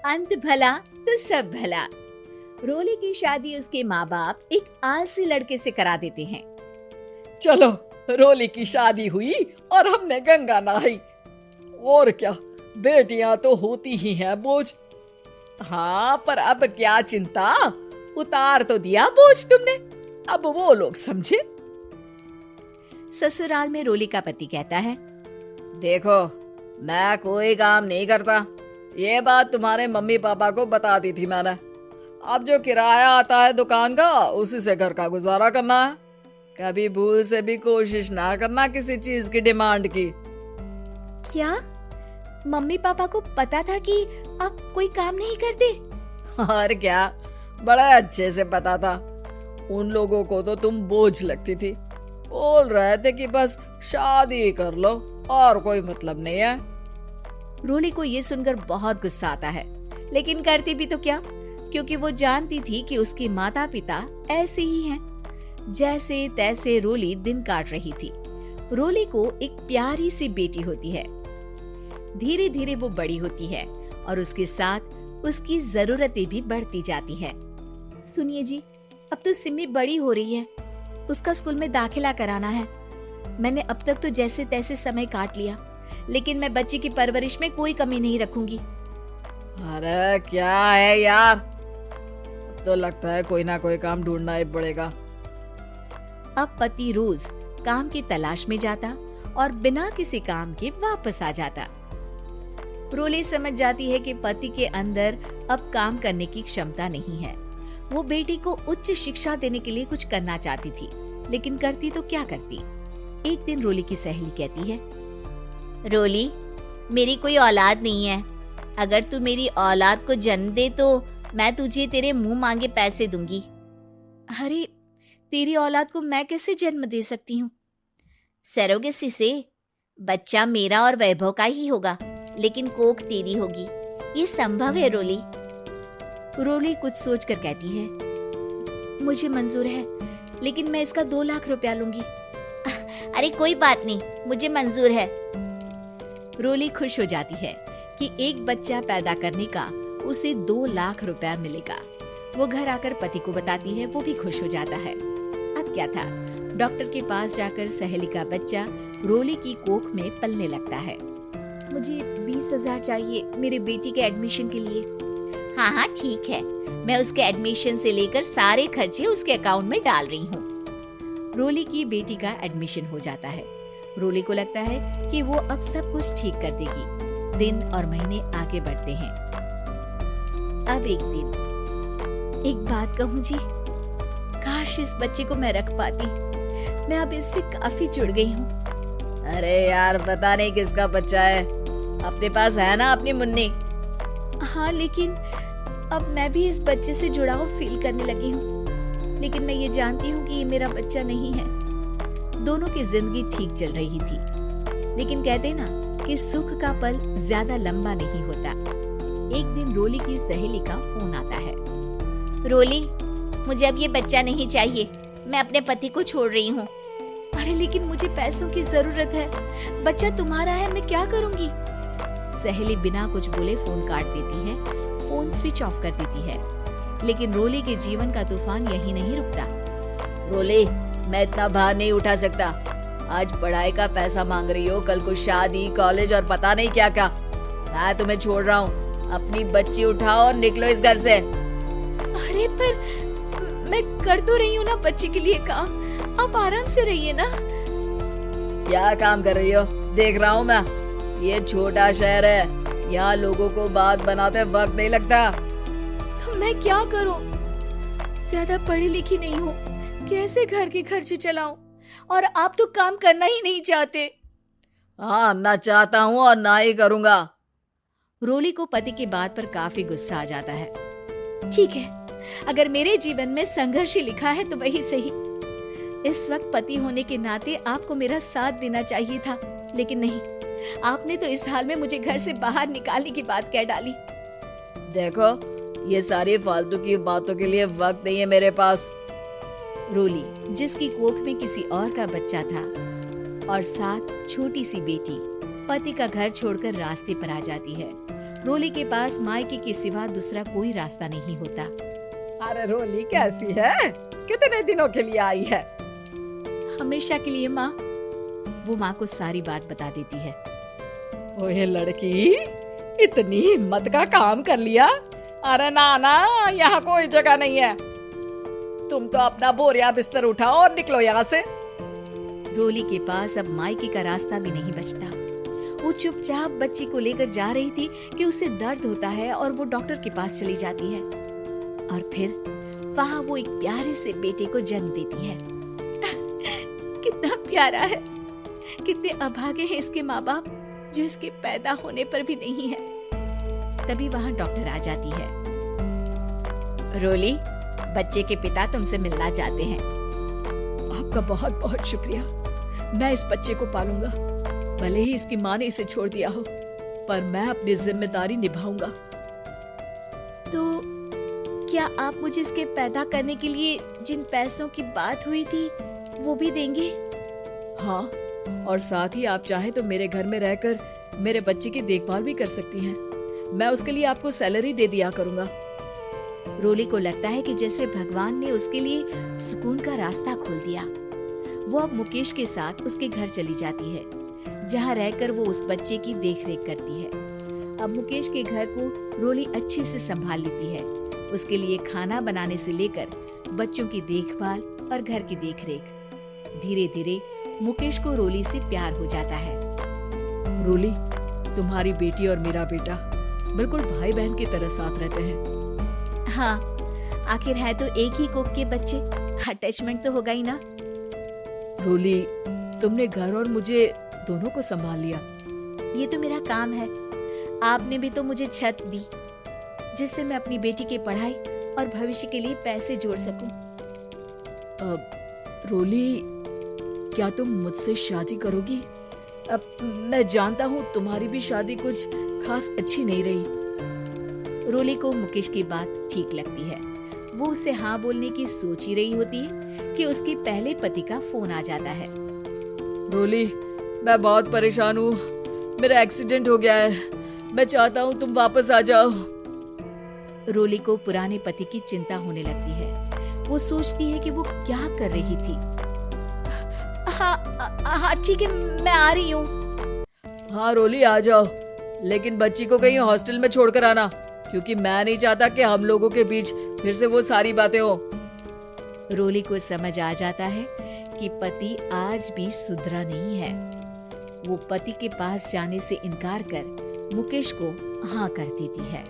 अंत भला तो सब भला। रोली की शादी उसके माँ बाप एक आलसी लड़के से करा देते हैं। चलो, रोली की शादी हुई और हमने गंगा नहाई। और क्या, बेटियां तो होती ही हैं बोझ। हाँ, पर अब क्या चिंता, उतार तो दिया बोझ तुमने, अब वो लोग समझे। ससुराल में रोली का पति कहता है, देखो, मैं कोई काम नहीं करता, ये बात तुम्हारे मम्मी पापा को बता दी थी मैंने। अब जो किराया आता है दुकान का, उसी से घर का गुजारा करना है। कभी भूल से भी कोशिश ना करना किसी चीज की डिमांड की। क्या मम्मी पापा को पता था कि आप कोई काम नहीं करते? और क्या, बड़ा अच्छे से पता था। उन लोगों को तो तुम बोझ लगती थी, बोल रहे थे कि बस शादी कर लो और कोई मतलब नहीं है। रोली को ये सुनकर बहुत गुस्सा आता है, लेकिन करती भी तो क्या, क्योंकि वो जानती थी कि उसके माता पिता ऐसे ही हैं। जैसे तैसे रोली दिन काट रही थी। रोली को एक प्यारी सी बेटी होती है। धीरे धीरे वो बड़ी होती है और उसके साथ उसकी जरूरतें भी बढ़ती जाती है। सुनिए जी, अब तो सिमी बड़ी हो रही है, उसका स्कूल में दाखिला कराना है। मैंने अब तक तो जैसे तैसे समय काट लिया, लेकिन मैं बच्ची की परवरिश में कोई कमी नहीं रखूंगी। अरे क्या है यार, अब तो लगता है कोई ना कोई काम ढूंढना ही पड़ेगा। अब पति रोज काम की तलाश में जाता और बिना किसी काम के वापस आ जाता। रोली समझ जाती है कि पति के अंदर अब काम करने की क्षमता नहीं है। वो बेटी को उच्च शिक्षा देने के लिए कुछ करना चाहती थी, लेकिन करती तो क्या करती। एक दिन रोली की सहेली कहती है, रोली, मेरी कोई औलाद नहीं है। अगर तू मेरी औलाद को जन्म दे तो मैं तुझे तेरे मुंह मांगे पैसे दूंगी। अरे, तेरी औलाद को मैं कैसे जन्म दे सकती हूँ? सरोगेसी से। बच्चा मेरा और वैभव का ही होगा, लेकिन कोख तेरी होगी। ये संभव है रोली। रोली कुछ सोचकर कहती है, मुझे मंजूर है, लेकिन मैं इसका 2 लाख रुपया लूंगी। अरे कोई बात नहीं, मुझे मंजूर है। रोली खुश हो जाती है कि एक बच्चा पैदा करने का उसे 2 लाख रुपया मिलेगा। वो घर आकर पति को बताती है, वो भी खुश हो जाता है। अब क्या था, डॉक्टर के पास जाकर सहेली का बच्चा रोली की कोख में पलने लगता है। मुझे 20,000 चाहिए मेरे बेटी के एडमिशन के लिए। हाँ हाँ ठीक है, मैं उसके एडमिशन से लेकर सारे खर्चे उसके अकाउंट में डाल रही हूँ। रोली की बेटी का एडमिशन हो जाता है। रोली को लगता है कि वो अब सब कुछ ठीक कर देगी। दिन और महीने आगे बढ़ते हैं। अब एक दिन, एक बात कहूँ जी, काश इस बच्चे को मैं रख पाती। मैं अब इससे काफी जुड़ गई हूँ। अरे यार, पता नहीं किसका बच्चा है, अपने पास है ना अपनी मुन्नी। हाँ, लेकिन अब मैं भी इस बच्चे से जुड़ाव फील करने लगी हूँ। लेकिन मैं ये जानती हूँ कि ये मेरा बच्चा नहीं है। दोनों की जिंदगी ठीक चल रही थी, लेकिन कहते ना कि सुख का पल ज्यादा लंबा नहीं होता। एक दिन रोली की सहेली का फोन आता है। रोली, मुझे अब ये बच्चा नहीं चाहिए, मैं अपने पति को छोड़ रही हूँ। अरे लेकिन मुझे पैसों की जरूरत है, बच्चा तुम्हारा है, मैं क्या करूँगी? सहेली बिना कुछ बोले फोन काट देती है, फोन स्विच ऑफ कर देती है। लेकिन रोली के जीवन का तूफान यही नहीं रुकता। रोली, मैं इतना भार नहीं उठा सकता। आज पढ़ाई का पैसा मांग रही हो, कल को शादी, कॉलेज और पता नहीं क्या क्या। मैं तुम्हें छोड़ रहा हूँ, अपनी बच्ची उठाओ और निकलो इस घर से। अरे पर मैं कर तो रही हूँ ना बच्ची के लिए काम, आप आराम से रहिए ना। क्या काम कर रही हो? देख रहा हूँ मैं। ये छोटा शहर है, यहाँ लोगों को बात बनाते वक्त नहीं लगता। तो मैं क्या करूँ? ज्यादा पढ़ी लिखी नहीं हूँ, कैसे घर के खर्चे चलाऊं? और आप तो काम करना ही नहीं चाहते। हाँ, ना चाहता हूँ और ना ही करूँगा। रोली को पति की बात पर काफी गुस्सा आ जाता है। ठीक है, अगर मेरे जीवन में संघर्ष ही लिखा है तो वही सही। इस वक्त पति होने के नाते आपको मेरा साथ देना चाहिए था, लेकिन नहीं, आपने तो इस हाल में मुझे घर से बाहर निकालने की बात कह डाली। देखो, ये सारी फालतू की बातों के लिए वक्त नहीं है मेरे पास। रोली, जिसकी कोख में किसी और का बच्चा था और साथ छोटी सी बेटी, पति का घर छोड़कर रास्ते पर आ जाती है। रोली के पास मायके के सिवा दूसरा कोई रास्ता नहीं होता। अरे रोली कैसी है? कितने दिनों के लिए आई है? हमेशा के लिए माँ। वो माँ को सारी बात बता देती है। ओए लड़की, इतनी हिम्मत का काम कर लिया। अरे ना ना, यहाँ कोई जगह नहीं है। तुम तो अपना बोरिया बिस्तर उठाओ और निकलो यहाँ से। रोली के पास अब मायके का रास्ता भी नहीं बचता। वो चुपचाप बच्ची को लेकर जा रही थी कि उसे दर्द होता है और वो डॉक्टर के पास चली जाती है और फिर वहाँ वो एक प्यारे से बेटे को जन्म देती है। कितना प्यारा है, कितने अभागे हैं इसके माँ बाप जो इसके पैदा होने पर भी नहीं है। तभी वहाँ डॉक्टर आ जाती है। रोली, बच्चे के पिता तुमसे मिलना चाहते हैं। आपका बहुत बहुत शुक्रिया। मैं इस बच्चे को पालूंगा, भले ही इसकी माँ ने इसे छोड़ दिया हो, पर मैं अपनी जिम्मेदारी निभाऊंगा। तो क्या आप मुझे इसके पैदा करने के लिए जिन पैसों की बात हुई थी वो भी देंगे? हाँ, और साथ ही आप चाहें तो मेरे घर में रहकर मेरे बच्चे की देखभाल भी कर सकती हैं। मैं उसके लिए आपको सैलरी दे दिया करूंगा। रोली को लगता है कि जैसे भगवान ने उसके लिए सुकून का रास्ता खोल दिया। वो अब मुकेश के साथ उसके घर चली जाती है, जहाँ रहकर वो उस बच्चे की देखरेख करती है। अब मुकेश के घर को रोली अच्छे से संभाल लेती है। उसके लिए खाना बनाने से लेकर बच्चों की देखभाल और घर की देखरेख। धीरे धीरे मुकेश को रोली से प्यार हो जाता है। रोली, तुम्हारी बेटी और मेरा बेटा बिल्कुल भाई बहन की तरह साथ रहते हैं। हाँ, आखिर है तो एक ही कोख के बच्चे, अटैचमेंट तो होगा ही ना। रोली, तुमने घर और मुझे दोनों को संभाल लिया। ये तो मेरा काम है। आपने भी तो मुझे छत दी जिससे मैं अपनी बेटी की पढ़ाई और भविष्य के लिए पैसे जोड़ सकूं। रोली, क्या तुम मुझसे शादी करोगी? अब मैं जानता हूँ तुम्हारी भी शादी कुछ खास अच्छी नहीं रही। रोली को मुकेश की बात ठीक लगती है। वो उसे हाँ बोलने की सोच ही रही होती है कि उसके पहले पति का फोन आ जाता है। रोली, मैं बहुत परेशान हूँ। मेरा एक्सीडेंट हो गया है। मैं चाहता हूँ तुम वापस आ जाओ। रोली को पुराने पति की चिंता होने लगती है। वो सोचती है कि वो क्या कर रही थी। हाँ ठीक है, मैं आ रही हूँ। हाँ रोली, आ जाओ, लेकिन बच्ची को कहीं हॉस्टल में छोड़कर आना, क्योंकि मैं नहीं चाहता कि हम लोगों के बीच फिर से वो सारी बातें हो। रोली को समझ आ जाता है कि पति आज भी सुधरा नहीं है। वो पति के पास जाने से इनकार कर मुकेश को हाँ कर देती है।